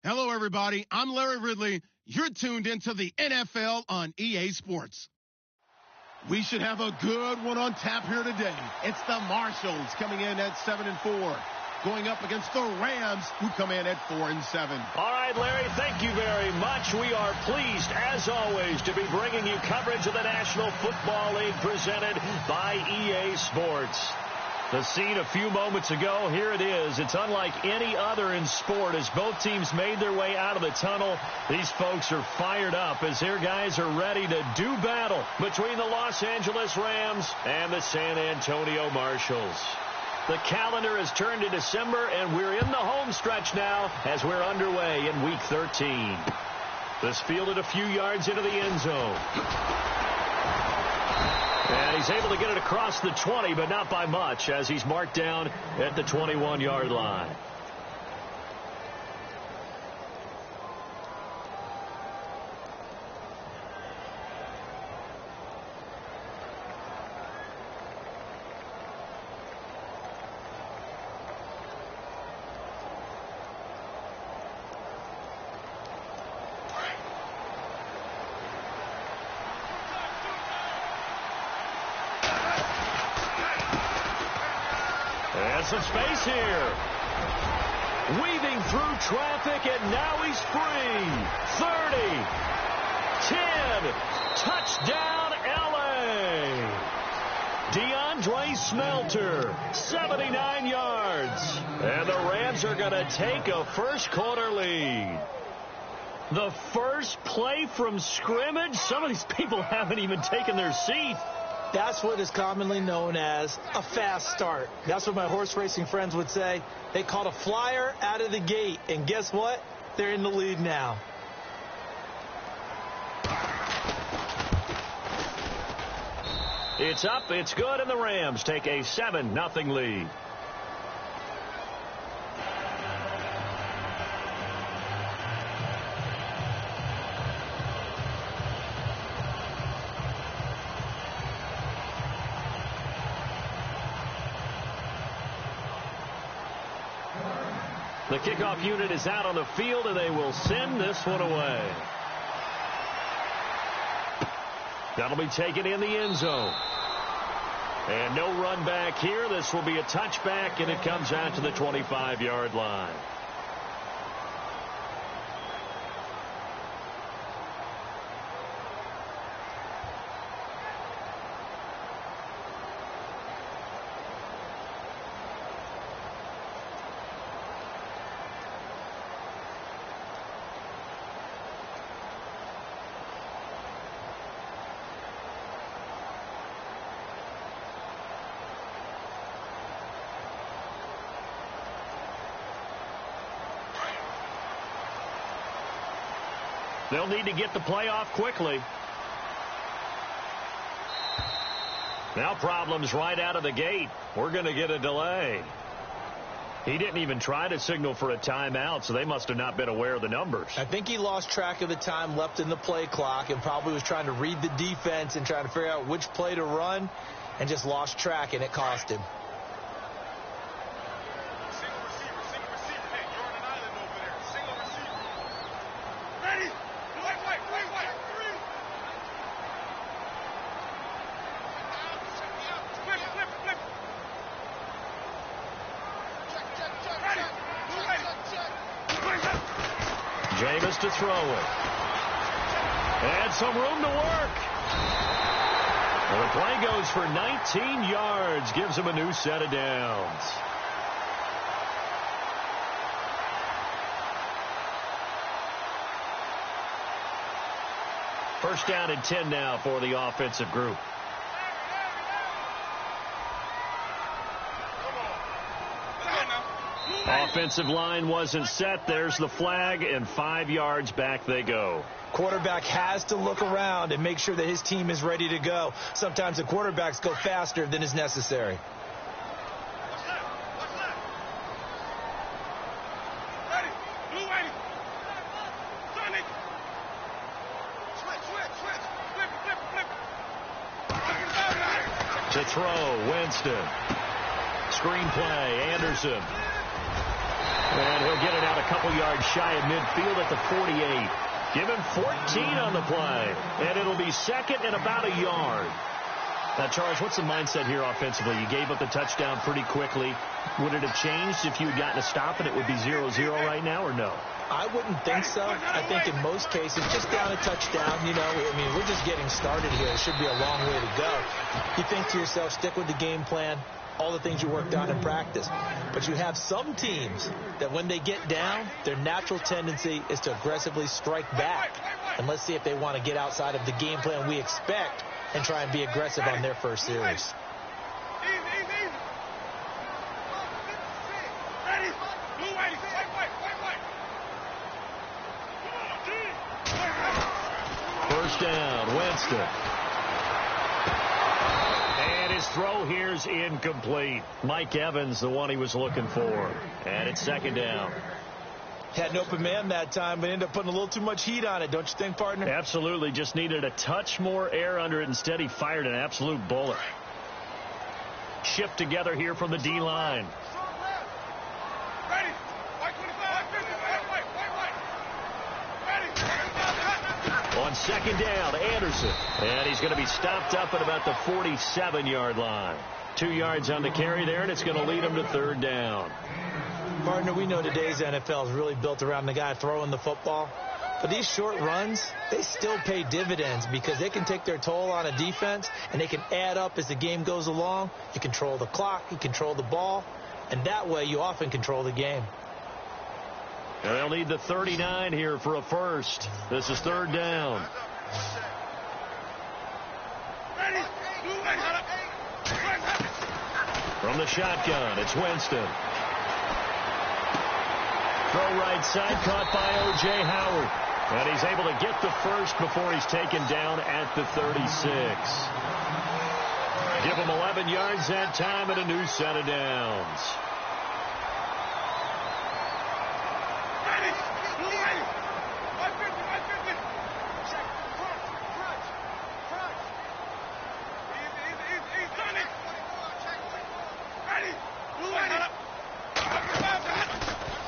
Hello, everybody. I'm Larry Ridley. You're tuned into the NFL on EA Sports. We should have a good one on tap here today. It's the Marshalls coming in at 7-4, going up against the Rams, who come in at 4-7. All right, Larry, thank you very much. We are pleased, as always, to be bringing you coverage of the National Football League presented by EA Sports. The scene a few moments ago, here it is. It's unlike any other in sport. As both teams made their way out of the tunnel, these folks are fired up as their guys are ready to do battle between the Los Angeles Rams and the San Antonio Marshalls. The calendar has turned to December, and we're in the home stretch now as we're underway in Week 13. This fielded a few yards into the end zone. And he's able to get it across the 20, but not by much, as he's marked down at the 21-yard line. And some space here. Weaving through traffic, and now he's free. 30, 10, touchdown LA. DeAndre Smelter, 79 yards. And the Rams are going to take a first-quarter lead. The first play from scrimmage? Some of these people haven't even taken their seat. That's what is commonly known as a fast start. That's what my horse racing friends would say. They caught a flyer out of the gate, and guess what? They're in the lead now. It's up, it's good, and the Rams take a 7-0 lead. The kickoff unit is out on the field, and they will send this one away. That'll be taken in the end zone. And no run back here. This will be a touchback, and it comes out to the 25-yard line. They'll need to get the play off quickly. Now problems right out of the gate. We're going to get a delay. He didn't even try to signal for a timeout, so they must have not been aware of the numbers. I think he lost track of the time left in the play clock and probably was trying to read the defense and trying to figure out which play to run and just lost track, and it cost him. Jameis to throw it. And some room to work. Well, the play goes for 19 yards. Gives him a new set of downs. First down and 10 now for the offensive group. Offensive line wasn't set. There's the flag, and 5 yards back they go. Quarterback has to look around and make sure that his team is ready to go. Sometimes the quarterbacks go faster than is necessary. To throw, Winston. Screen play, Anderson. And he'll get it out a couple yards shy of midfield at the 48. Give him 14 on the play. And it'll be second and about a yard. Now, Charles, what's the mindset here offensively? You gave up the touchdown pretty quickly. Would it have changed if you had gotten a stop and it would be 0-0 right now, or no? I wouldn't think so. I think in most cases, just down a touchdown, you know, I mean, we're just getting started here. It should be a long way to go. You think to yourself, stick with the game plan, all the things you worked on in practice. But you have some teams that when they get down, their natural tendency is to aggressively strike back. And let's see if they want to get outside of the game plan we expect and try and be aggressive on their first series. First down, Winston. And his throw here's incomplete. Mike Evans, the one he was looking for. And it's second down. Had an open man that time, but ended up putting a little too much heat on it, don't you think, partner? Absolutely. Just needed a touch more air under it. Instead, he fired an absolute bullet. Shift together here from the D-line. On second down, Anderson. And he's going to be stopped up at about the 47-yard line. 2 yards on the carry there, and it's going to lead him to third down. Partner, we know today's NFL is really built around the guy throwing the football. But these short runs, they still pay dividends because they can take their toll on a defense, and they can add up as the game goes along. You control the clock, you control the ball, and that way you often control the game. And they'll need the 39 here for a first. This is third down. From the shotgun, it's Winston. Throw right side, caught by O.J. Howard. And he's able to get the first before he's taken down at the 36. Give him 11 yards that time and a new set of downs.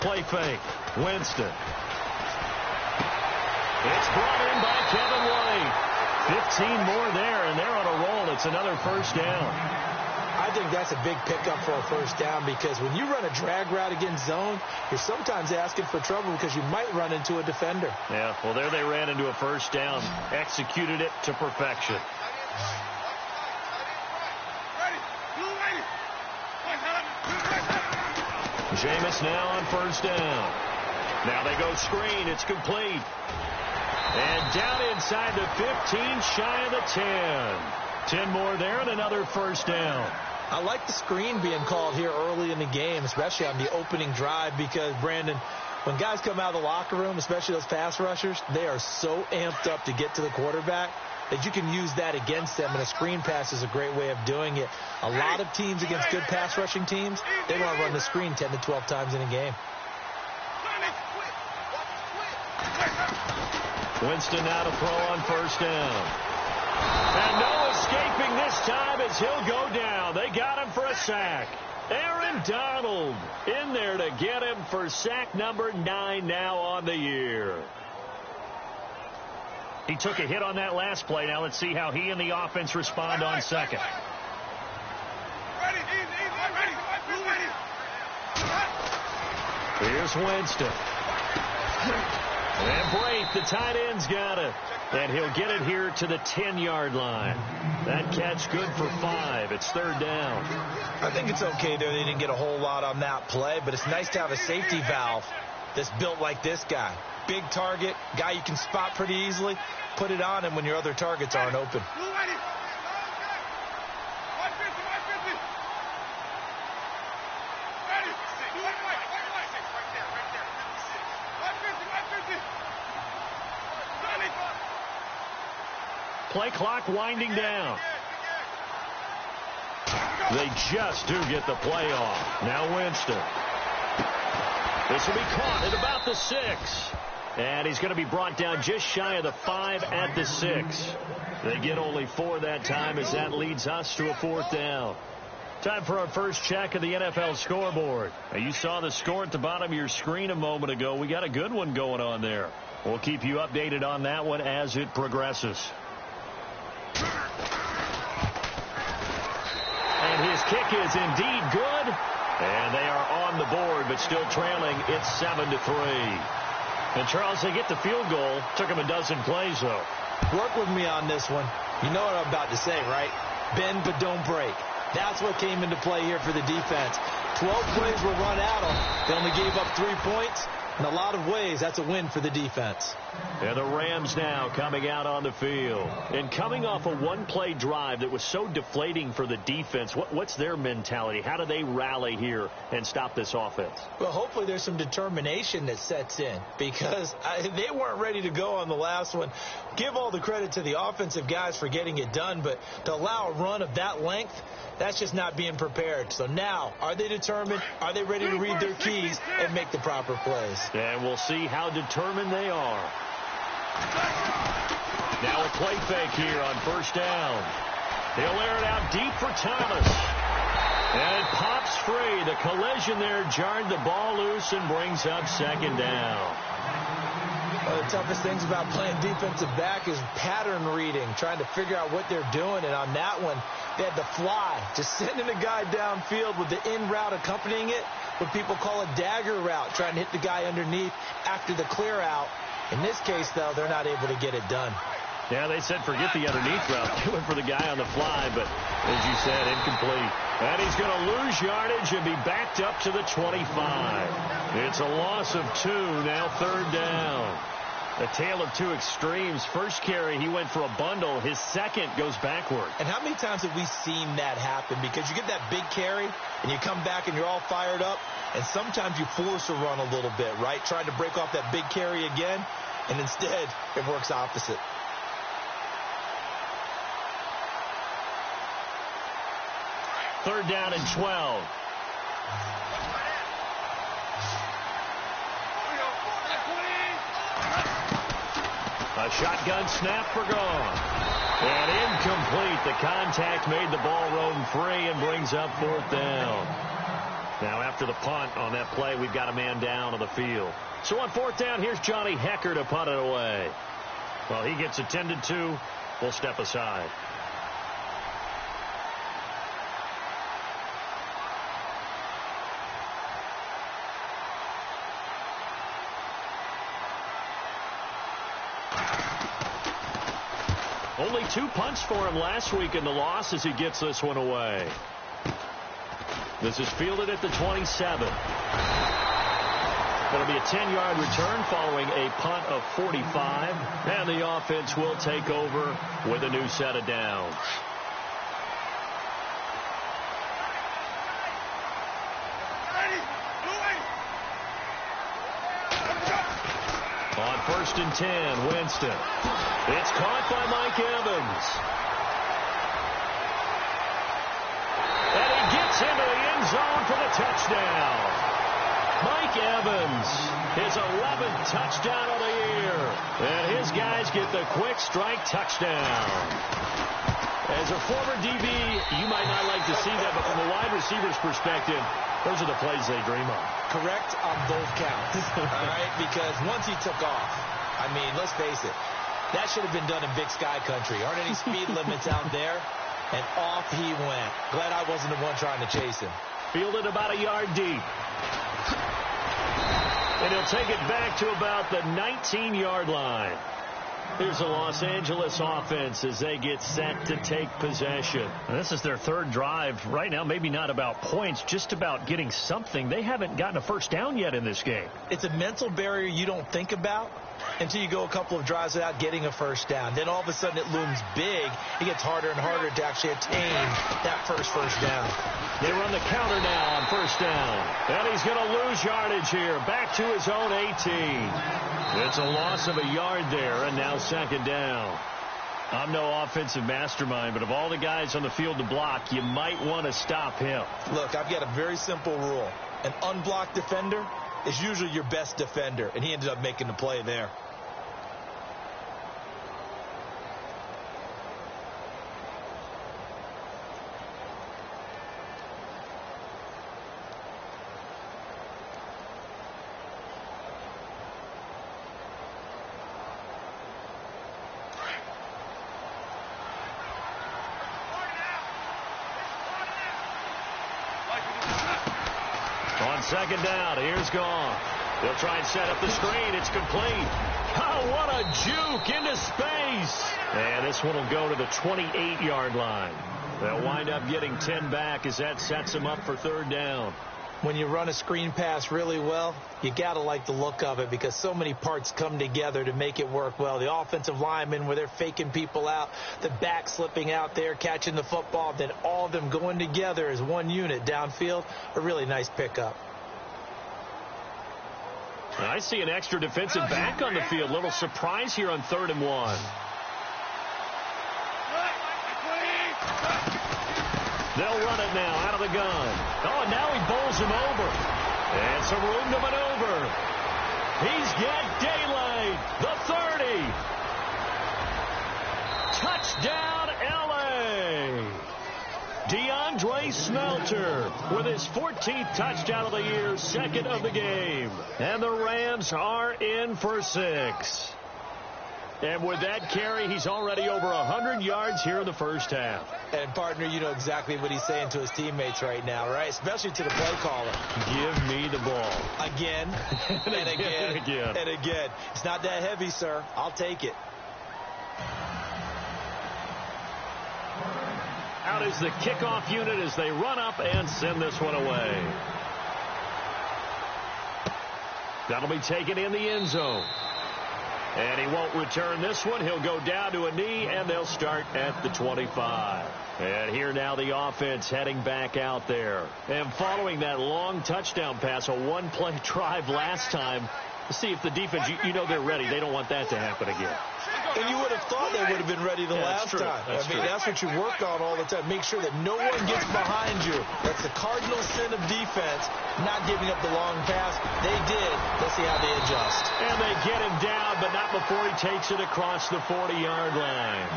Play fake. Winston. It's brought in by Kevin White. 15 more there, and they're on a roll. It's another first down. I think that's a big pickup for a first down because when you run a drag route against zone, you're sometimes asking for trouble because you might run into a defender. Yeah, well, there they ran into a first down. Executed it to perfection. Jameis now on first down. Now they go screen. It's complete. And down inside the 15, shy of the 10. 10 more there and another first down. I like the screen being called here early in the game, especially on the opening drive because, Brandon, when guys come out of the locker room, especially those pass rushers, they are so amped up to get to the quarterback that you can use that against them, and a screen pass is a great way of doing it. A lot of teams against good pass rushing teams, they want to run the screen 10 to 12 times in a game. Winston now to throw on first down. And no escaping this time as he'll go down. They got him for a sack. Aaron Donald in there to get him for sack number 9 now on the year. He took a hit on that last play. Now let's see how he and the offense respond on second. Here's Winston. And Braith, the tight end's got it. And he'll get it here to the 10-yard line. That catch good for 5. It's third down. I think it's okay there. They didn't get a whole lot on that play, but it's nice to have a safety valve that's built like this guy. Big target, guy you can spot pretty easily. Put it on him when your other targets aren't open. Play clock winding down. They just do get the play off. Now Winston. This will be caught at about the 6. And he's going to be brought down just shy of the 5 at the 6. They get only 4 that time as that leads us to a fourth down. Time for our first check of the NFL scoreboard. Now, you saw the score at the bottom of your screen a moment ago. We got a good one going on there. We'll keep you updated on that one as it progresses. And his kick is indeed good. And they are on the board, but still trailing. It's 7-3. And, Charles, they get the field goal. Took them a dozen plays, though. Work with me on this one. You know what I'm about to say, right? Bend but don't break. That's what came into play here for the defense. 12 plays were run at them. They only gave up 3 points. In a lot of ways, that's a win for the defense. And the Rams now coming out on the field. And coming off a one-play drive that was so deflating for the defense, what's their mentality? How do they rally here and stop this offense? Well, hopefully there's some determination that sets in because they weren't ready to go on the last one. Give all the credit to the offensive guys for getting it done, but to allow a run of that length, that's just not being prepared. So now, are they determined? Are they ready to read their keys and make the proper plays? And we'll see how determined they are. Now a play fake here on first down. He'll air it out deep for Thomas. And it pops free. The collision there jarred the ball loose and brings up second down. One of the toughest things about playing defensive back is pattern reading, trying to figure out what they're doing. And on that one, they had to fly, just sending a guy downfield with the in route accompanying it, what people call a dagger route, trying to hit the guy underneath after the clear out. In this case, though, they're not able to get it done. Yeah, they said forget the underneath route. They went for the guy on the fly, but as you said, incomplete. And he's going to lose yardage and be backed up to the 25. It's a loss of 2, now third down. A tale of two extremes. First carry, he went for a bundle. His second goes backward. And how many times have we seen that happen? Because you get that big carry, and you come back and you're all fired up, and sometimes you force a run a little bit, right? Trying to break off that big carry again, and instead it works opposite. Third down and 12. A shotgun snap for gone. And incomplete. The contact made the ball roam free and brings up fourth down. Now after the punt on that play, we've got a man down on the field. So on fourth down, here's Johnny Hecker to punt it away. Well, he gets attended to. We'll step aside. Only 2 punts for him last week in the loss as he gets this one away. This is fielded at the 27. It'll be a 10-yard return following a punt of 45. And the offense will take over with a new set of downs. On first and 10, Winston. It's caught by Mike Evans. And he gets into the end zone for the touchdown. Mike Evans, his 11th touchdown of the year. And his guys get the quick strike touchdown. As a former DB, you might not like to see that, but from a wide receiver's perspective, those are the plays they dream of. Correct on both counts. All right, because once he took off, I mean, let's face it, that should have been done in Big Sky country. Aren't any speed limits out there? And off he went. Glad I wasn't the one trying to chase him. Fielded about a yard deep. And he'll take it back to about the 19-yard line. Here's the Los Angeles offense as they get set to take possession. And this is their third drive right now. Maybe not about points, just about getting something. They haven't gotten a first down yet in this game. It's a mental barrier you don't think about until you go a couple of drives without getting a first down. Then all of a sudden it looms big. It gets harder and harder to actually attain that first down. They run the counter now on first down. And he's going to lose yardage here. Back to his own 18. It's a loss of a yard there, and now second down. I'm no offensive mastermind, but of all the guys on the field to block, you might want to stop him. Look, I've got a very simple rule. An unblocked defender is usually your best defender, and he ended up making the play there. second down. Here's Goff. They'll try and set up the screen. It's complete. Oh, what a juke into space. And this one will go to the 28-yard line. They'll wind up getting 10 back as that sets them up for third down. When you run a screen pass really well, you got to like the look of it because so many parts come together to make it work well. The offensive linemen where they're faking people out, the back slipping out there, catching the football, then all of them going together as one unit downfield. A really nice pickup. I see an extra defensive back on the field. Little surprise here on 3rd and 1. They'll run it now out of the gun. Oh, and now he bowls him over. And some room to maneuver. He's got daylight. The 30. Touchdown, L.A. DeAndre Smelter with his 14th touchdown of the year, 2nd of the game. And the Rams are in for 6. And with that carry, he's already over 100 yards here in the first half. And, partner, you know exactly what he's saying to his teammates right now, right? Especially to the play caller. Give me the ball. Again, and again, and again. It's not that heavy, sir. I'll take it. Out is the kickoff unit as they run up and send this one away. That'll be taken in the end zone. And he won't return this one. He'll go down to a knee, and they'll start at the 25. And here now the offense heading back out there. And following that long touchdown pass, a one-play drive last time, to see if the defense, you know they're ready. They don't want that to happen again. And you would have thought they would have been ready the last time. That's what you work on all the time. Make sure that no one gets behind you. That's the cardinal sin of defense, not giving up the long pass. They did. Let's see how they adjust. And they get him down, but not before he takes it across the 40-yard line.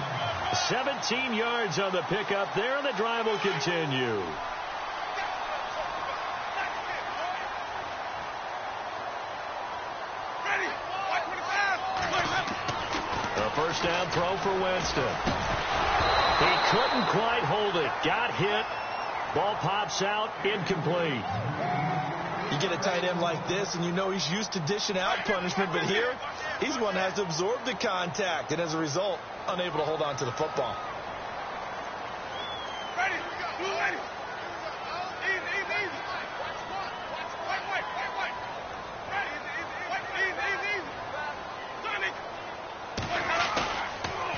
17 yards on the pickup there, and the drive will continue. First down throw for Winston. He couldn't quite hold it. Got hit. Ball pops out. Incomplete. You get a tight end like this, and you know he's used to dishing out punishment, but here, he's one that has to absorb the contact, and as a result, unable to hold on to the football. Ready. Ready. Easy.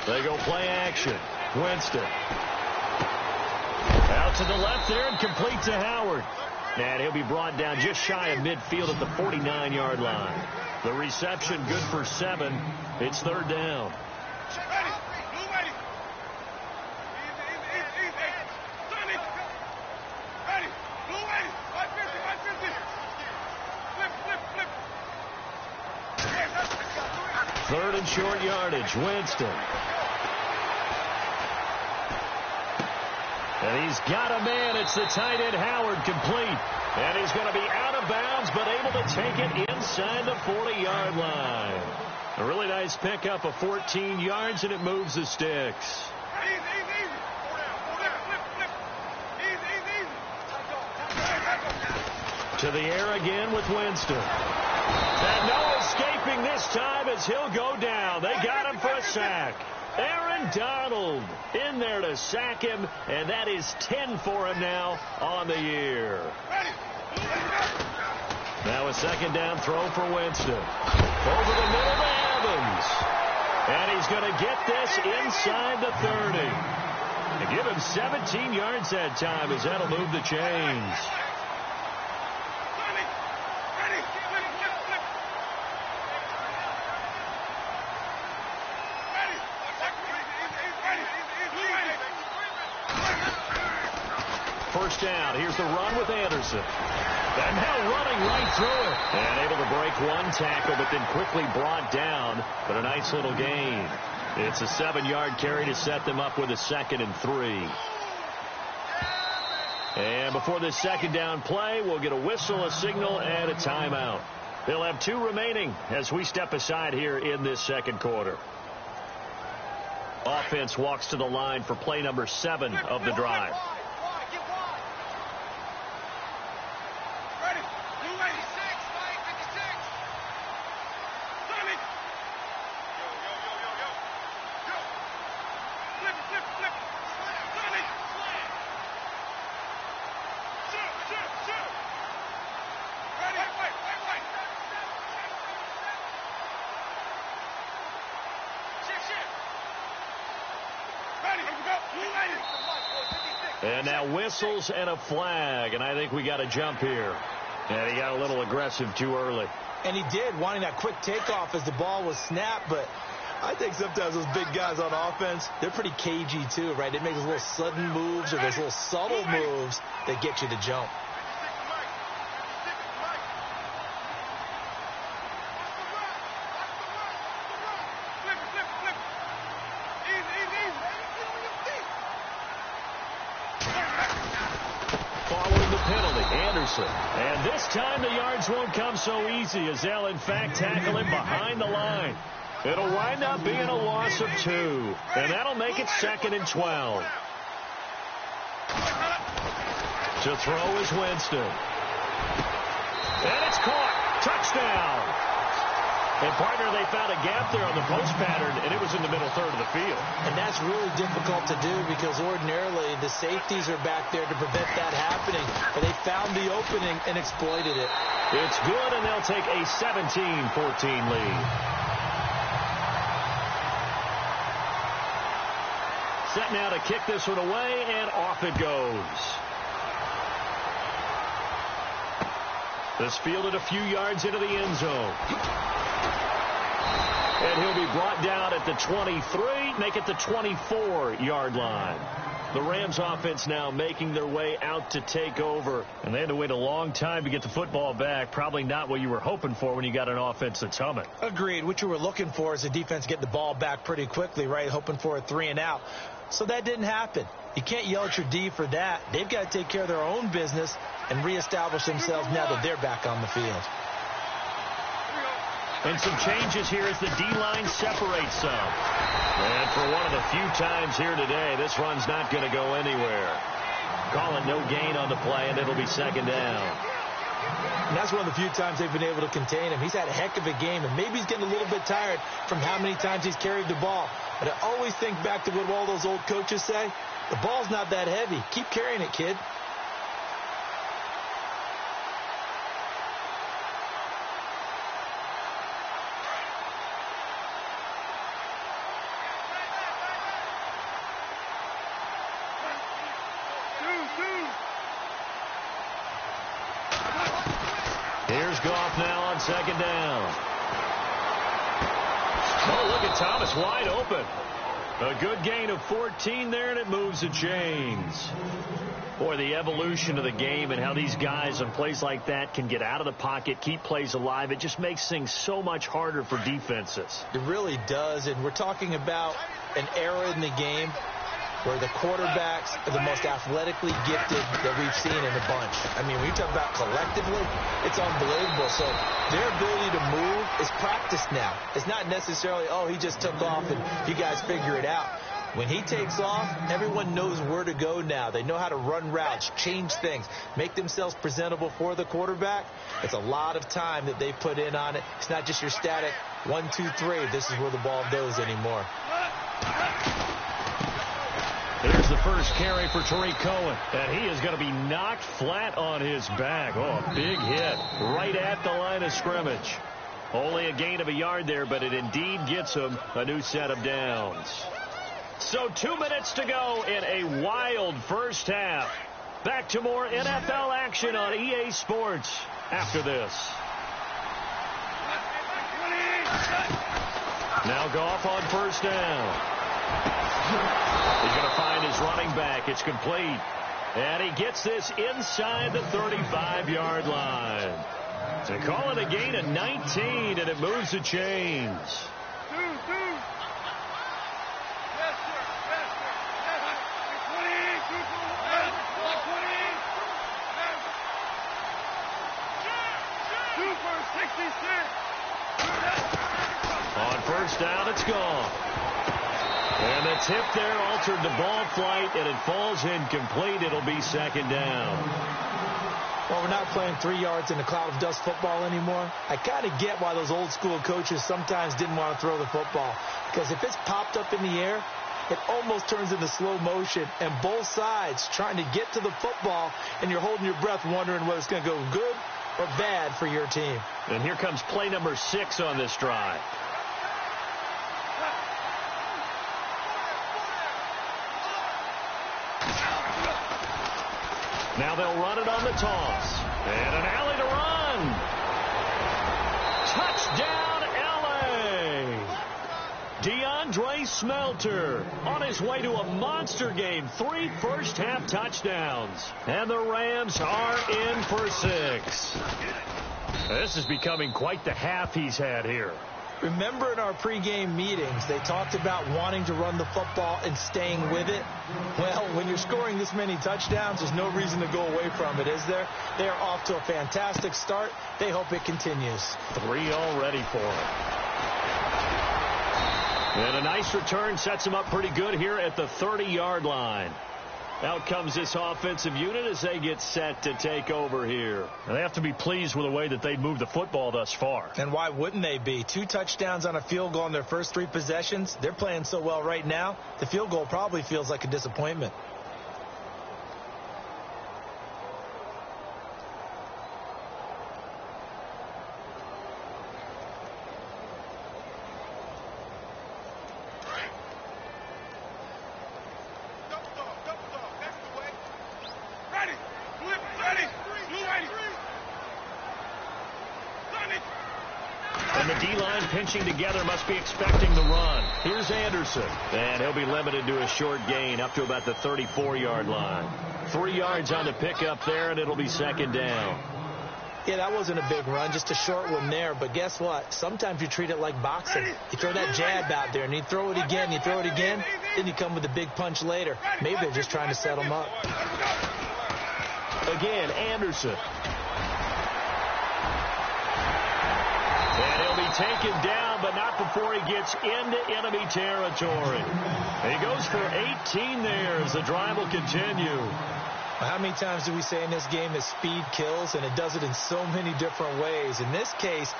They go play action. Winston. Out to the left there and complete to Howard. And he'll be brought down just shy of midfield at the 49-yard line. The reception good for 7. It's third down. Third and short yardage. Winston. And he's got a man. It's the tight end, Howard, complete. And he's going to be out of bounds, but able to take it inside the 40-yard line. A really nice pickup of 14 yards, and it moves the sticks. To the air again with Winston. And no escaping this time as he'll go down. They got him for a sack. Aaron Donald in there to sack him, and that is 10 for him now on the year. Now a second down throw for Winston. Over the middle to Evans. And he's going to get this inside the 30. And give him 17 yards that time as that'll move the chains. First down. Here's the run with Anderson. And now running right through it. And able to break one tackle, but then quickly brought down. But a nice little gain. It's a 7-yard carry to set them up with a 2nd and 3. And before this second down play, we'll get a whistle, a signal, and a timeout. They'll have 2 remaining as we step aside here in this second quarter. Offense walks to the line for play number 7 of the drive. And now whistles and a flag, and I think we got a jump here. And he got a little aggressive too early. And he did, wanting that quick takeoff as the ball was snapped, but I think sometimes those big guys on offense, they're pretty cagey too, right? They make those little sudden moves or those little subtle moves that get you to jump. Following the penalty, Anderson. And this time the yards won't come so easy as they'll, in fact, tackle him behind the line. It'll wind up being a loss of 2. And that'll make it 2nd and 12. To throw is Winston. And it's caught. Touchdown. And, partner, they found a gap there on the post pattern, and it was in the middle third of the field. And that's really difficult to do because ordinarily the safeties are back there to prevent that happening. But they found the opening and exploited it. It's good, and they'll take a 17-14 lead. Set now to kick this one away, and off it goes. This fielded a few yards into the end zone. And he'll be brought down at the 23, make it the 24-yard line. The Rams offense now making their way out to take over. And they had to wait a long time to get the football back. Probably not what you were hoping for when you got an offense that's humming. Agreed. What you were looking for is the defense get the ball back pretty quickly, right? Hoping for a 3 and out. So that didn't happen. You can't yell at your D for that. They've got to take care of their own business and reestablish themselves now that they're back on the field. And some changes here as the D-line separates some. And for one of the few times here today, this run's not going to go anywhere. Call it no gain on the play, and it'll be 2nd down. And that's one of the few times they've been able to contain him. He's had a heck of a game, and maybe he's getting a little bit tired from how many times he's carried the ball. But I always think back to what all those old coaches say. The ball's not that heavy. Keep carrying it, kid. Here's Goff now on 2nd down. Oh, look at Thomas wide open. A good gain of 14 there, and it moves the chains. Boy, the evolution of the game and how these guys on plays like that can get out of the pocket, keep plays alive, it just makes things so much harder for defenses. It really does, and we're talking about an era in the game where the quarterbacks are the most athletically gifted that we've seen in a bunch. I mean, when you talk about collectively, it's unbelievable. So their ability to move is practiced now. It's not necessarily, oh, he just took off and you guys figure it out. When he takes off, everyone knows where to go now. They know how to run routes, change things, make themselves presentable for the quarterback. It's a lot of time that they put in on it. It's not just your static 1, 2, 3. This is where the ball goes anymore. Here's the first carry for Tariq Cohen, and he is going to be knocked flat on his back. Oh, a big hit right at the line of scrimmage. Only a gain of a yard there, but it indeed gets him a new set of downs. So 2 minutes to go in a wild first half. Back to more NFL action on EA Sports after this. Now Goff on 1st down. He's going to find his running back. It's complete. And he gets this inside the 35-yard line. To call it a gain of 19, and it moves the chains. On 1st down, it's gone. And the tip there altered the ball flight, and it falls incomplete. It'll be 2nd down. Well, we're not playing 3 yards in a cloud of dust football anymore. I kind of get why those old school coaches sometimes didn't want to throw the football. Because if it's popped up in the air, it almost turns into slow motion. And both sides trying to get to the football, and you're holding your breath wondering whether it's going to go good or bad for your team. And here comes play number 6 on this drive. Now they'll run it on the toss. And an alley to run. Touchdown, L.A. DeAndre Smelter on his way to a monster game. 3 first-half touchdowns. And the Rams are in for 6. This is becoming quite the half he's had here. Remember in our pregame meetings, they talked about wanting to run the football and staying with it. Well, when you're scoring this many touchdowns, there's no reason to go away from it, is there? They are off to a fantastic start. They hope it continues. 3 already for him. And a nice return sets him up pretty good here at the 30-yard line. Out comes this offensive unit as they get set to take over here. And they have to be pleased with the way that they've moved the football thus far. And why wouldn't they be? 2 touchdowns on a field goal in their first 3 possessions. They're playing so well right now, the field goal probably feels like a disappointment. And the D-line pinching together must be expecting the run. Here's Anderson. And he'll be limited to a short gain up to about the 34-yard line. 3 yards on the pickup there, and it'll be second down. Yeah, that wasn't a big run, just a short one there. But guess what? Sometimes you treat it like boxing. You throw that jab out there, and you throw it again, you throw it again, then you come with a big punch later. Maybe they're just trying to set them up. Again, Anderson. And he'll be taken down, but not before he gets into enemy territory. He goes for 18 there as the drive will continue. How many times do we say in this game that speed kills, and it does it in so many different ways? In this case,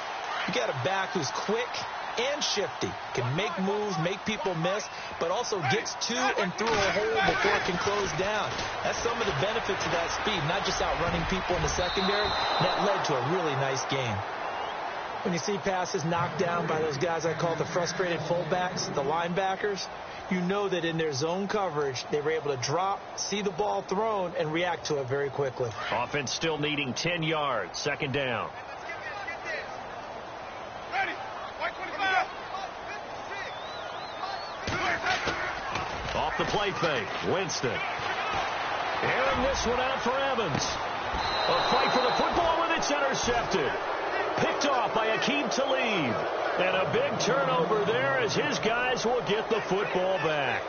you got a back who's quick and shifty, can make moves, make people miss, but also gets to and through a hole before it can close down. That's some of the benefits of that speed, not just outrunning people in the secondary. That led to a really nice game. When you see passes knocked down by those guys I call the frustrated fullbacks, the linebackers, you know that in their zone coverage, they were able to drop, see the ball thrown, and react to it very quickly. Offense still needing 10 yards. Second down. Off the play fake. Winston. Airing this one out for Evans. A fight for the football, and it's intercepted. Picked off by Aqib Talib. And a big turnover there as his guys will get the football back.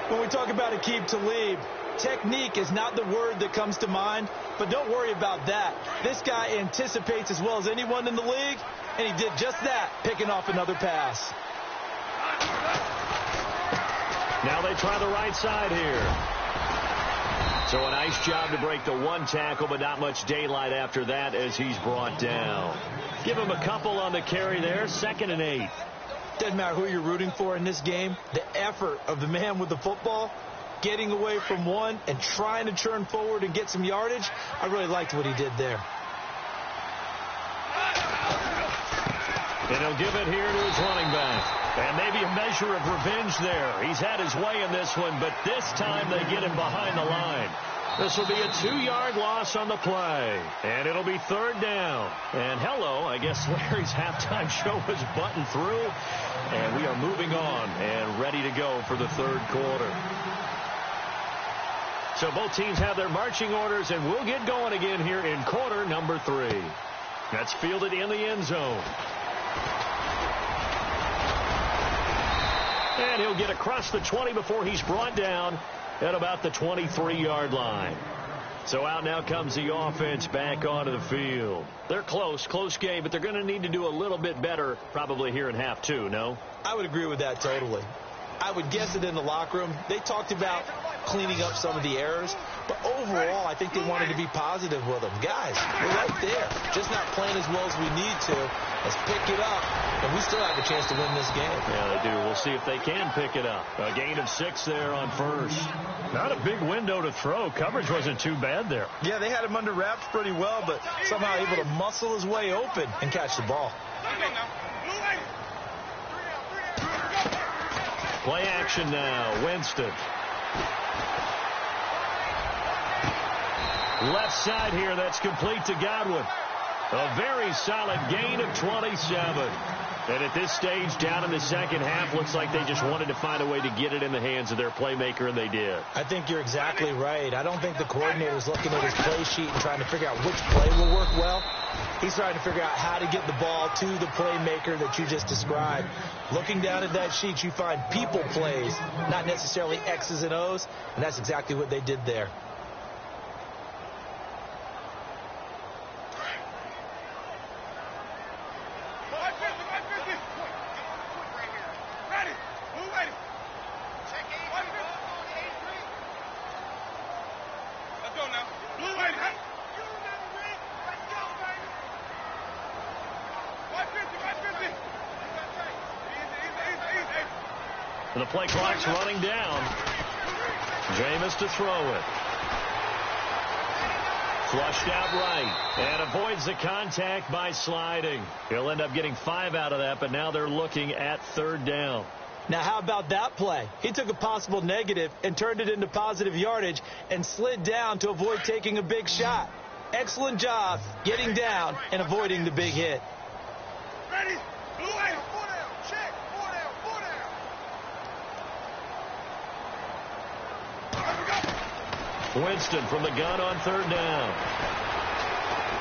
When we talk about Aqib Talib, technique is not the word that comes to mind, but don't worry about that. This guy anticipates as well as anyone in the league, and he did just that, picking off another pass. Now they try the right side here. So a nice job to break the 1 tackle, but not much daylight after that as he's brought down. Give him a couple on the carry there. 2nd and 8. Doesn't matter who you're rooting for in this game. The effort of the man with the football, getting away from one and trying to turn forward and get some yardage, I really liked what he did there. And he'll give it here to his running back. And maybe a measure of revenge there. He's had his way in this one, but this time they get him behind the line. This will be a 2-yard loss on the play. And it'll be 3rd down. And hello, I guess Larry's halftime show was buttoned through. And we are moving on and ready to go for the 3rd quarter. So both teams have their marching orders, and we'll get going again here in quarter number 3. That's fielded in the end zone. And he'll get across the 20 before he's brought down at about the 23-yard line. So out now comes the offense back onto the field. They're close game, but they're going to need to do a little bit better probably here in half 2, no? I would agree with that totally. I would guess that in the locker room, they talked about cleaning up some of the errors, but overall, I think they wanted to be positive with them. Guys, we're right there, just not playing as well as we need to. Let's pick it up, and we still have a chance to win this game. Yeah, they do. We'll see if they can pick it up. A gain of 6 there on first. Not a big window to throw. Coverage wasn't too bad there. Yeah, they had him under wraps pretty well, but somehow able to muscle his way open and catch the ball. Play action now. Winston. Left side here, that's complete to Godwin. A very solid gain of 27. And at this stage, down in the second half, looks like they just wanted to find a way to get it in the hands of their playmaker, and they did. I think you're exactly right. I don't think the coordinator's looking at his play sheet and trying to figure out which play will work well. He's trying to figure out how to get the ball to the playmaker that you just described. Looking down at that sheet, you find people plays, not necessarily X's and O's, and that's exactly what they did there. And the play clock's running down. Jameis to throw it. Flushed out right. And avoids the contact by sliding. He'll end up getting 5 out of that, but now they're looking at 3rd down. Now, how about that play? He took a possible negative and turned it into positive yardage and slid down to avoid taking a big shot. Excellent job getting down and avoiding the big hit. Ready? Blue light. 4 down. Check. 4 down. 4 down. Winston from the gun on 3rd down.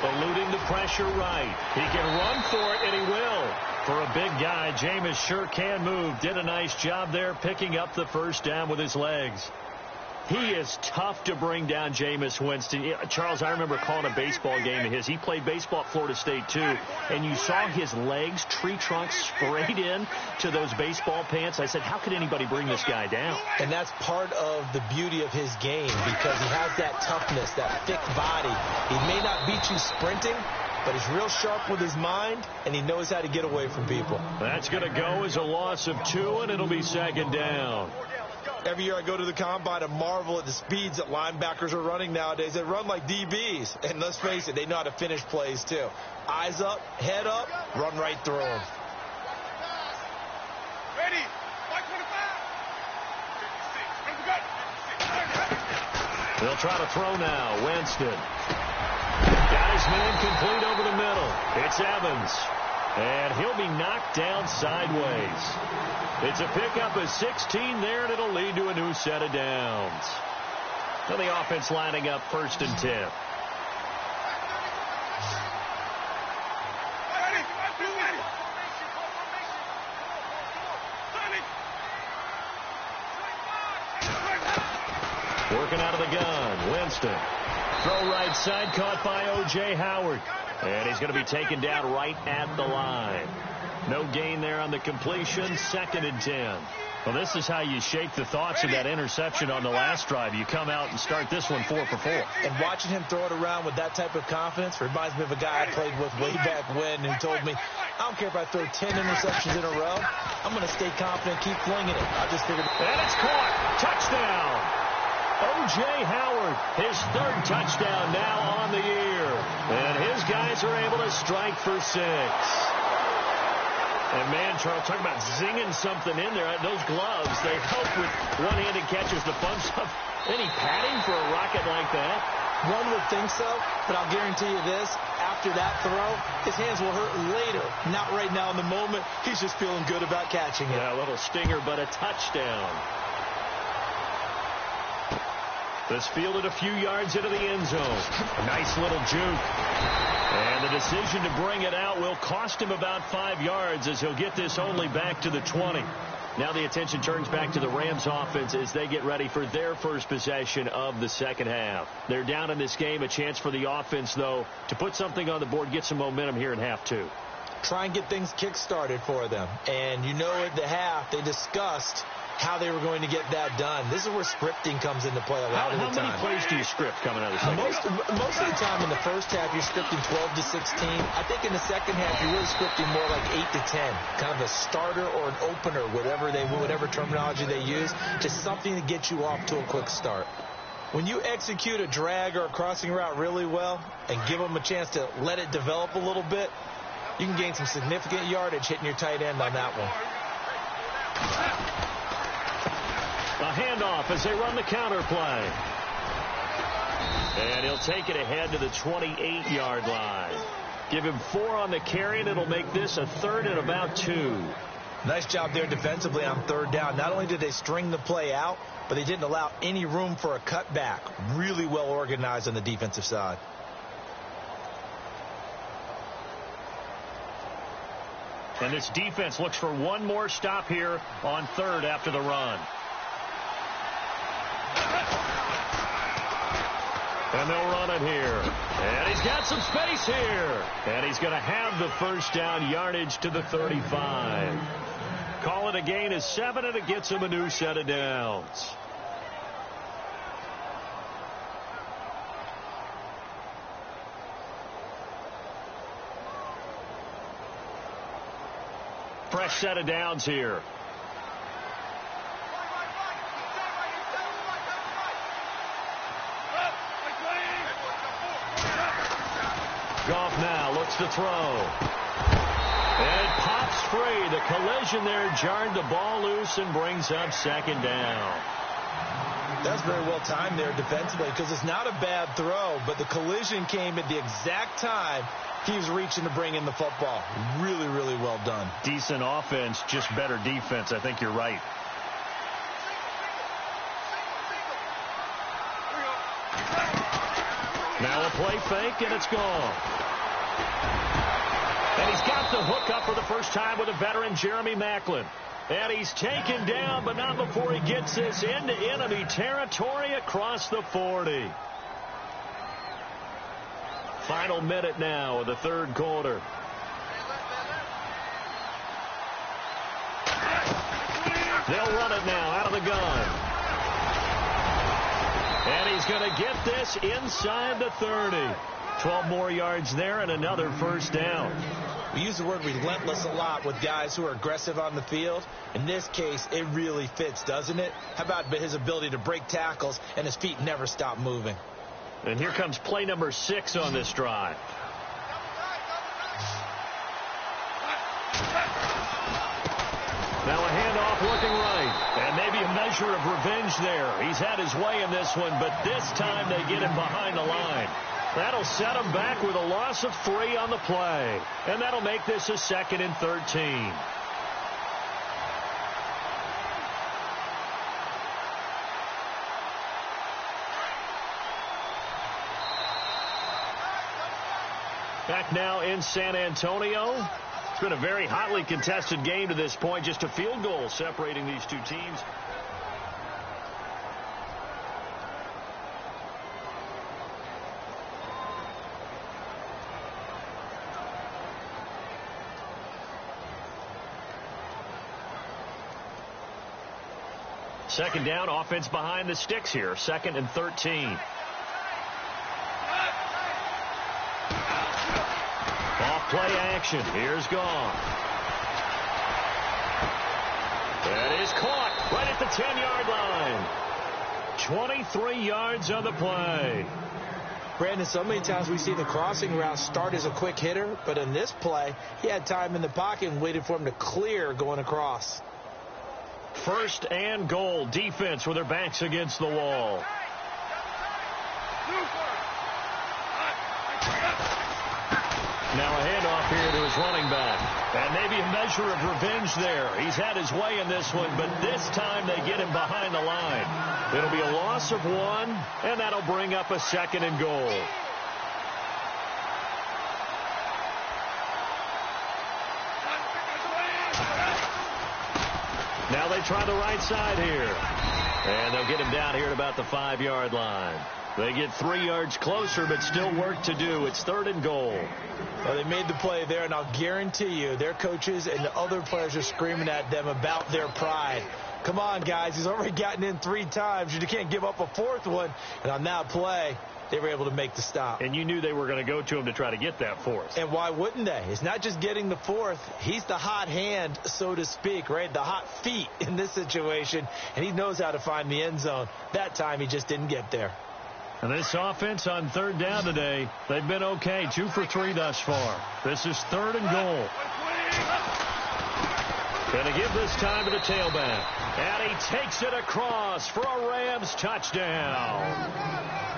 Eluding the pressure right. He can run for it, and he will. For a big guy, Jameis sure can move. Did a nice job there picking up the 1st down with his legs. He is tough to bring down, Jameis Winston. Charles, I remember calling a baseball game of his. He played baseball at Florida State, too. And you saw his legs, tree trunks sprayed in to those baseball pants. I said, how could anybody bring this guy down? And that's part of the beauty of his game because he has that toughness, that thick body. He may not beat you sprinting, but he's real sharp with his mind, and he knows how to get away from people. That's going to go as a loss of 2, and it'll be 2nd down. Every year I go to the combine and marvel at the speeds that linebackers are running nowadays. They run like DBs. And let's face it, they know how to finish plays too. Eyes up, head up, run right through them. Ready? 525. They'll try to throw now. Winston. Got his man complete over the middle. It's Evans. And he'll be knocked down sideways. It's a pickup of 16 there, and it'll lead to a new set of downs. So the offense lining up 1st and 10. Working out of the gun, Winston. Throw right side, caught by O.J. Howard. And he's going to be taken down right at the line. No gain there on the completion. 2nd and 10. Well, this is how you shake the thoughts of that interception on the last drive. You come out and start this one 4 for 4. And watching him throw it around with that type of confidence reminds me of a guy I played with way back when who told me, I don't care if I throw 10 interceptions in a row. I'm going to stay confident, keep flinging it. I just figured. And it's caught. Touchdown. O.J. Howard, his 3rd touchdown now on the year. And his guys are able to strike for 6. And, man, Charles, talk about zinging something in there. Those gloves, they help with one-handed catches, the fun stuff. Any padding for a rocket like that? One would think so, but I'll guarantee you this. After that throw, his hands will hurt later. Not right now in the moment. He's just feeling good about catching it. Yeah, a little stinger, but a touchdown. This fielded a few yards into the end zone. A nice little juke. And the decision to bring it out will cost him about 5 yards as he'll get this only back to the 20. Now the attention turns back to the Rams offense as they get ready for their first possession of the second half. They're down in this game. A chance for the offense, though, to put something on the board, get some momentum here in half 2. Try and get things kick-started for them. And you know at the half they discussed how they were going to get that done. This is where scripting comes into play a lot of the time. How many plays do you script coming out of the second half? Most of the time in the first half, you're scripting 12 to 16. I think in the second half, you're really scripting more like 8 to 10. Kind of a starter or an opener, whatever terminology they use, just something to get you off to a quick start. When you execute a drag or a crossing route really well and give them a chance to let it develop a little bit, you can gain some significant yardage hitting your tight end on that one. A handoff as they run the counter play. And he'll take it ahead to the 28-yard line. Give him 4 on the carry, and it'll make this a 3rd and about 2. Nice job there defensively on 3rd down. Not only did they string the play out, but they didn't allow any room for a cutback. Really well organized on the defensive side. And this defense looks for one more stop here on 3rd after the run. And they'll run it here. And he's got some space here. And he's going to have the first down yardage to the 35. Call it a gain of 7, and it gets him a new set of downs. Fresh set of downs here. Goff now looks to throw. And it pops free. The collision there jarred the ball loose and brings up 2nd down. That's very well timed there defensively, because it's not a bad throw, but the collision came at the exact time he was reaching to bring in the football. Really, really well done. Decent offense, just better defense. I think you're right. Now a play fake, and it's gone. And he's got the hook up for the first time with a veteran, Jeremy Maclin. And he's taken down, but not before he gets this into enemy territory across the 40. Final minute now of the 3rd quarter. They'll run it now out of the gun. And he's going to get this inside the 30. 12 more yards there and another first down. We use the word relentless a lot with guys who are aggressive on the field. In this case, it really fits, doesn't it? How about his ability to break tackles and his feet never stop moving? And here comes play number 6 on this drive. Now a handoff looking right. And maybe a measure of revenge there. He's had his way in this one, but this time they get him behind the line. That'll set him back with a loss of 3 on the play. And that'll make this a 2nd and 13. Back now in San Antonio. It's been a very hotly contested game to this point. Just a field goal separating these two teams. Second down, offense behind the sticks here. 2nd and 13. Off play action. Here's Goff. That is caught right at the 10-yard line. 23 yards on the play. Brandon, so many times we see the crossing route start as a quick hitter, but in this play, he had time in the pocket and waited for him to clear going across. 1st and goal. Defense with their backs against the wall. Now a handoff here to his running back. And maybe a measure of revenge there. He's had his way in this one, but this time they get him behind the line. It'll be a loss of 1, and that'll bring up a 2nd and goal. Now they try the right side here. And they'll get him down here at about the 5-yard line. They get 3 yards closer, but still work to do. It's 3rd and goal. Well, they made the play there, and I'll guarantee you their coaches and the other players are screaming at them about their pride. Come on, guys. He's already gotten in 3 times. You can't give up a 4th one. And on that play, they were able to make the stop. And you knew they were going to go to him to try to get that 4th. And why wouldn't they? It's not just getting the 4th. He's the hot hand, so to speak, right? The hot feet in this situation. And he knows how to find the end zone. That time, he just didn't get there. And this offense on 3rd down today, they've been okay. 2 for 3 thus far. This is 3rd and goal. And to give this time to the tailback. And he takes it across for a Rams touchdown.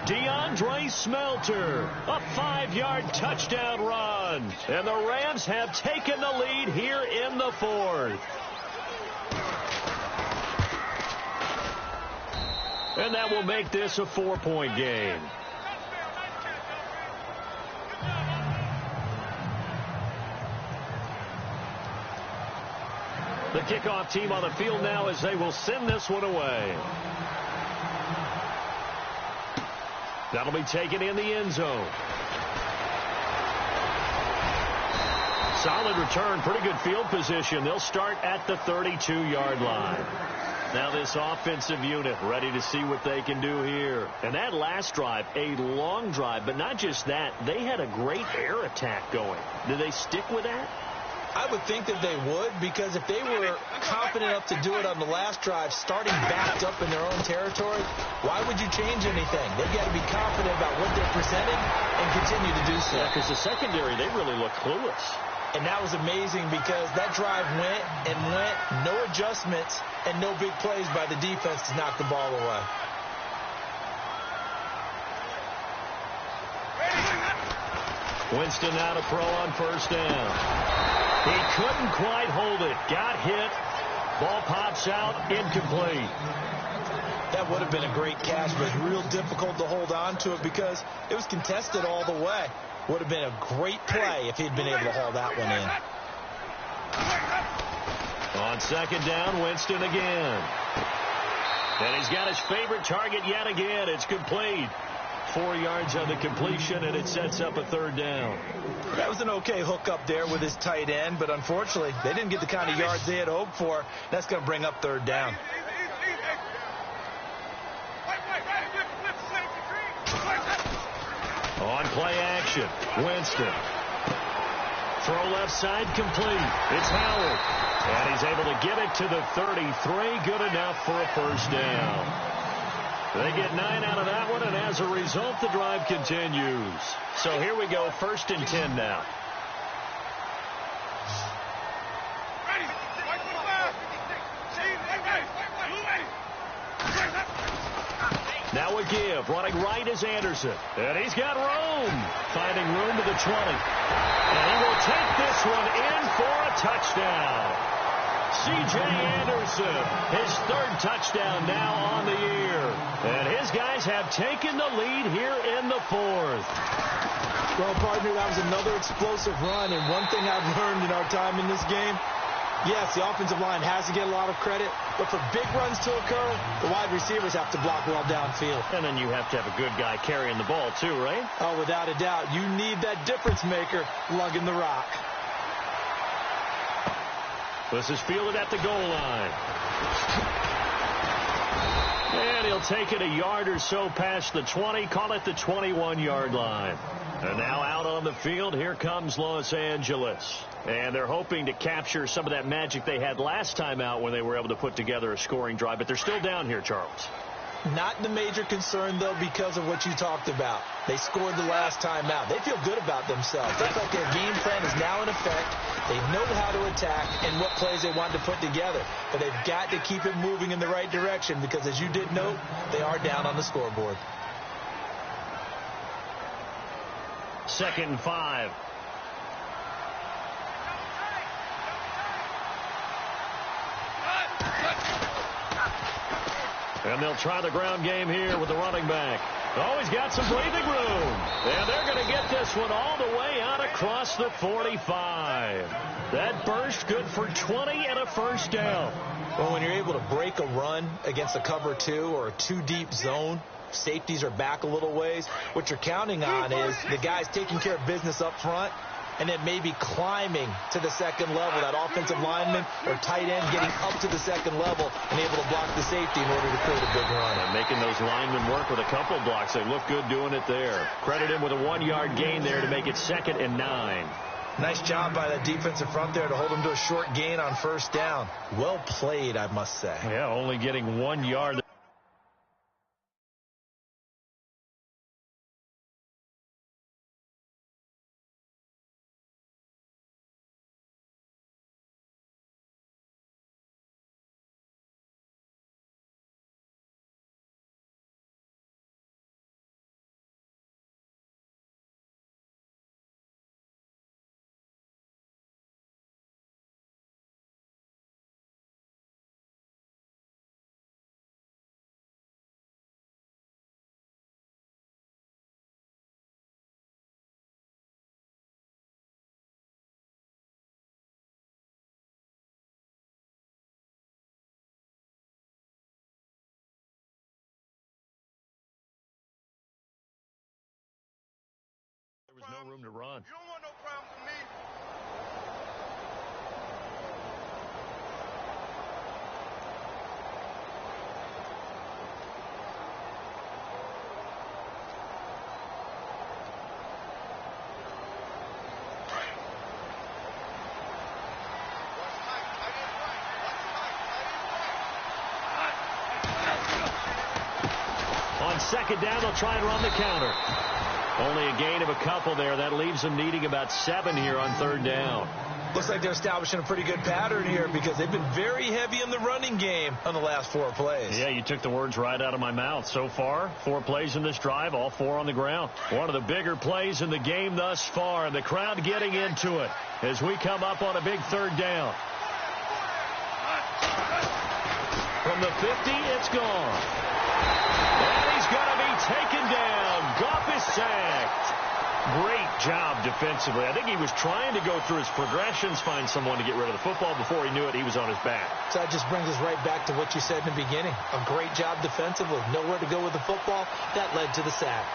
DeAndre Smelter, a 5-yard touchdown run. And the Rams have taken the lead here in the fourth. And that will make this a 4-point game. The kickoff team on the field now as they will send this one away. That'll be taken in the end zone. Solid return, pretty good field position. They'll start at the 32-yard line. Now this offensive unit ready to see what they can do here. And that last drive, a long drive, but not just that. They had a great air attack going. Do they stick with that? I would think that they would, because if they were confident enough to do it on the last drive, starting backed up in their own territory, why would you change anything? They've got to be confident about what they're presenting and continue to do so. Yeah, because the secondary, they really look clueless. And that was amazing because that drive went and went, no adjustments, and no big plays by the defense to knock the ball away. Winston now to throw on first down. He couldn't quite hold it. Got hit. Ball pops out. Incomplete. That would have been a great catch, but it's real difficult to hold on to it because it was contested all the way. Would have been a great play if he'd been able to haul that one in. On second down, Winston again. And he's got his favorite target yet again. It's complete. 4 yards on the completion, and it sets up a third down. That was an okay hook up there with his tight end, but unfortunately, they didn't get the kind of yards they had hoped for. That's going to bring up third down. On play action, Winston. Throw left side complete. It's Howard. And he's able to get it to the 33. Good enough for a first down. They get 9 out of that one, and as a result, the drive continues. So here we go, 1st and 10 now. Now a give. Running right is Anderson. And he's got room. Finding room to the 20. And he will take this one in for a touchdown. C.J. Anderson, his 3rd touchdown now on the year. And his guys have taken the lead here in the 4th. Well, partner, that was another explosive run. And one thing I've learned in our time in this game, yes, the offensive line has to get a lot of credit, but for big runs to occur, the wide receivers have to block well downfield. And then you have to have a good guy carrying the ball too, right? Oh, without a doubt. You need that difference maker lugging the rock. This is fielded at the goal line. And he'll take it a yard or so past the 20, call it the 21-yard line. And now out on the field, here comes Los Angeles. And they're hoping to capture some of that magic they had last time out when they were able to put together a scoring drive. But they're still down here, Charles. Not the major concern, though, because of what you talked about. They scored the last time out. They feel good about themselves. They feel like their game plan is now in effect. They know how to attack and what plays they want to put together. But they've got to keep it moving in the right direction because, as you did note, they are down on the scoreboard. 2nd and 5. And they'll try the ground game here with the running back. Oh, he's got some breathing room. And they're going to get this one all the way out across the 45. That burst good for 20 and a first down. Well, when you're able to break a run against a cover 2 or a 2-deep zone, safeties are back a little ways. What you're counting on is the guys taking care of business up front and then maybe climbing to the second level, that offensive lineman or tight end getting up to the second level and able to block the safety in order to create a big run. And making those linemen work with a couple blocks. They look good doing it there. Credit him with a 1-yard gain there to make it 2nd and 9. Nice job by that defensive front there to hold him to a short gain on first down. Well played, I must say. Yeah, only getting 1 yard. no room to run. You don't want no problems with me. On second down, they'll try and run the counter. Only a gain of a couple there. That leaves them needing about 7 here on third down. Looks like they're establishing a pretty good pattern here because they've been very heavy in the running game on the last 4 plays. Yeah, you took the words right out of my mouth. So far, 4 plays in this drive, all 4 on the ground. One of the bigger plays in the game thus far. The crowd getting into it as we come up on a big third down. From the 50, it's gone. And he's going to be taken down. Goff is sacked. Great job defensively. I think he was trying to go through his progressions, find someone to get rid of the football. Before he knew it, he was on his back. So that just brings us right back to what you said in the beginning. A great job defensively. Nowhere to go with the football. That led to the sack.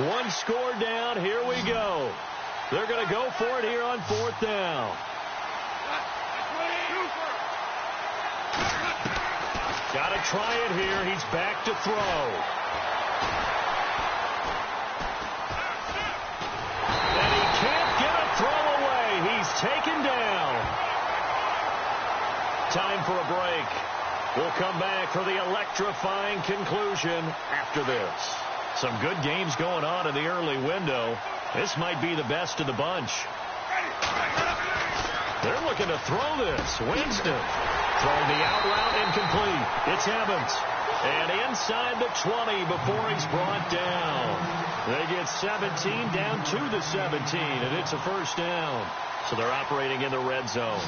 One score down. Here we go. They're going to go for it here on fourth down. Got to try it here. He's back to throw. And he can't get a throw away. He's taken down. Time for a break. We'll come back for the electrifying conclusion after this. Some good games going on in the early window. This might be the best of the bunch. They're looking to throw this. Winston throwing the out route incomplete. It's Evans. And inside the 20 before he's brought down. They get 17 down to the 17, and it's a first down. So they're operating in the red zone.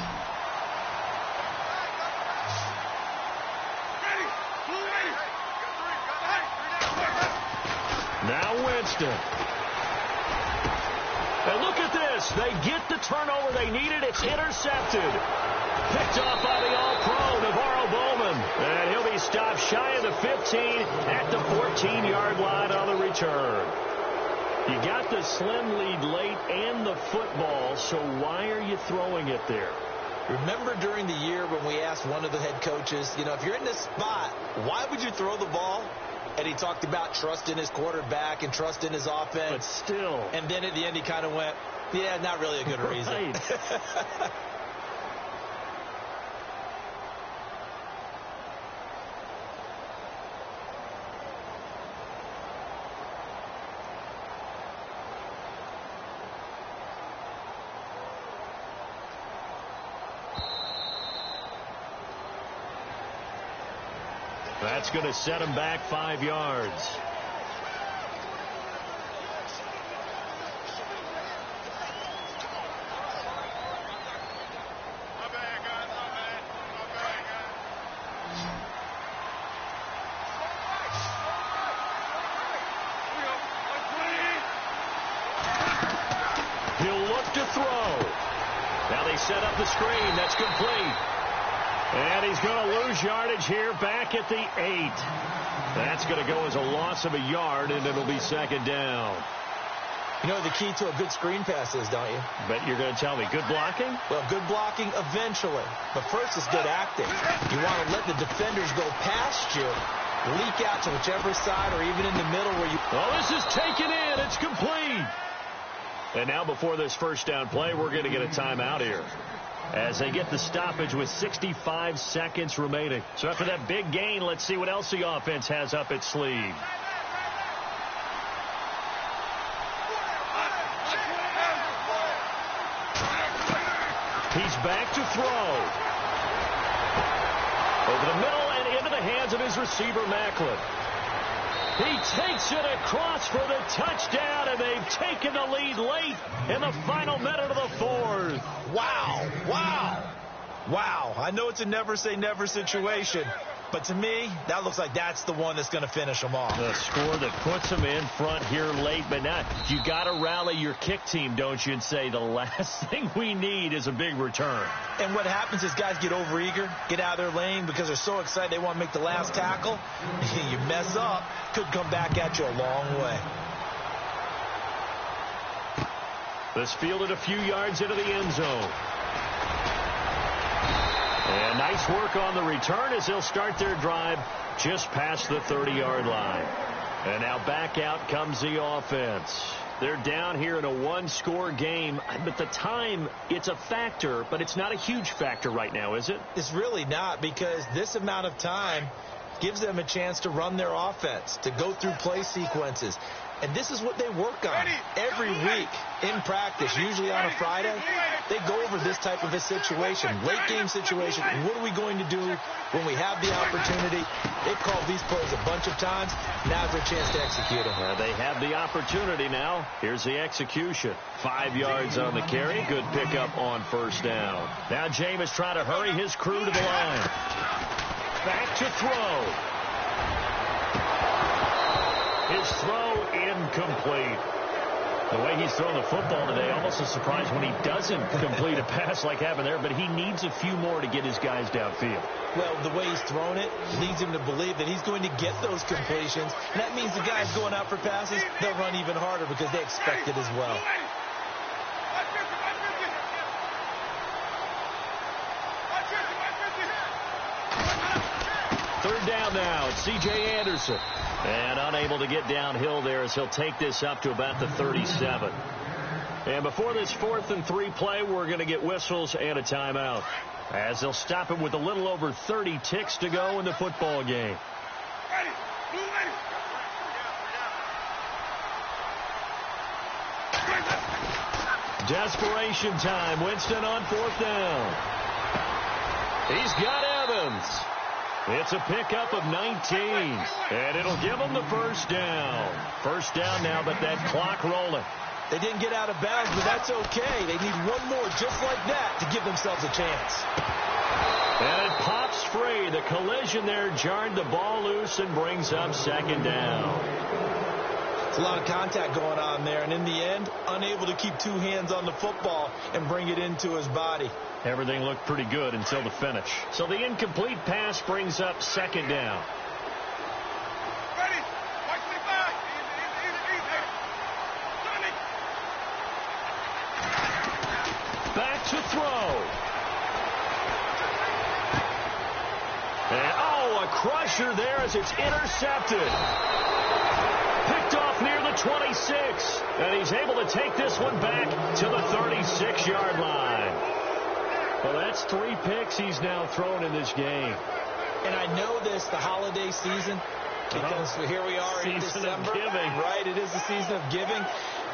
Now Winston. And look at this. They get the turnover they needed. It's intercepted. Picked off by the all-pro, Navarro Bowman. And he'll be stopped shy of the 15 at the 14-yard line on the return. You got the slim lead late and the football, so why are you throwing it there? Remember during the year when we asked one of the head coaches, you know, if you're in this spot, why would you throw the ball? And he talked about trust in his quarterback and trust in his offense. But still. And then at the end he kind of went, yeah, not really a good reason. Right. That's going to set him back 5 yards. He'll look to throw. Now they set up the screen. That's complete. And he's going to lose yardage here back at the 8. That's going to go as a loss of a yard, and it'll be second down. You know what the key to a good screen pass is, don't you? Bet you're going to tell me. Good blocking? Well, good blocking eventually. But first is good acting. You want to let the defenders go past you, leak out to whichever side or even in the middle where you... Oh, this is taken in. It's complete. And now before this first down play, we're going to get a timeout here, as they get the stoppage with 65 seconds remaining. So after that big gain, let's see what else the offense has up its sleeve. He's back to throw. Over the middle and into the hands of his receiver, Macklin. He takes it across for the touchdown, and they've taken the lead late in the final minute of the fourth. Wow, wow, wow. I know it's a never say never situation, But to me, that looks like that's the one that's going to finish them off. The score that puts them in front here late. But now you got to rally your kick team, don't you, and say the last thing we need is a big return. And what happens is guys get overeager, get out of their lane because they're so excited they want to make the last tackle. You mess up, could come back at you a long way. This fielded a few yards into the end zone. And nice work on the return as they'll start their drive just past the 30-yard line. And now back out comes the offense. They're down here in a one-score game, but the time, it's a factor, but it's not a huge factor right now, is it? It's really not, because this amount of time gives them a chance to run their offense, to go through play sequences. And this is what they work on every week in practice, usually on a Friday. They go over this type of a situation, late game situation. What are we going to do when we have the opportunity? They've called these plays a bunch of times. Now's their chance to execute them. They have the opportunity now. Here's the execution. 5 yards on the carry. Good pickup on first down. Now Jameis trying to hurry his crew to the line. Back to throw. His throw incomplete. The way he's throwing the football today, almost a surprise when he doesn't complete a pass like happened there, but he needs a few more to get his guys downfield. Well, the way he's thrown it leads him to believe that he's going to get those completions. And that means the guys going out for passes, they'll run even harder because they expect it as well. Third down now. It's C.J. Anderson. And unable to get downhill there as he'll take this up to about the 37. And before this 4th and 3 play, we're going to get whistles and a timeout, as they'll stop it with a little over 30 ticks to go in the football game. Desperation time. Winston on 4th down. He's got Evans. It's a pickup of 19, and it'll give them the first down. First down now, but that clock rolling. They didn't get out of bounds, but that's okay. They need one more just like that to give themselves a chance. And it pops free. The collision there jarred the ball loose and brings up second down. It's a lot of contact going on there, and in the end, unable to keep two hands on the football and bring it into his body. Everything looked pretty good until the finish. So the incomplete pass brings up second down. Ready? Watch me back. Easy. Back to throw. And, a crusher there as it's intercepted. Picked off near the 26. And he's able to take this one back to the 36-yard line. Well, that's 3 picks he's now thrown in this game. And I know this, the holiday season, because here we are in December. Right, it is the season of giving.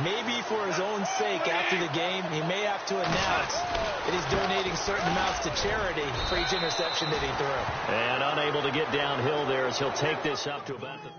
Maybe for his own sake after the game, he may have to announce that he's donating certain amounts to charity for each interception that he threw. And unable to get downhill there as he'll take this up to about the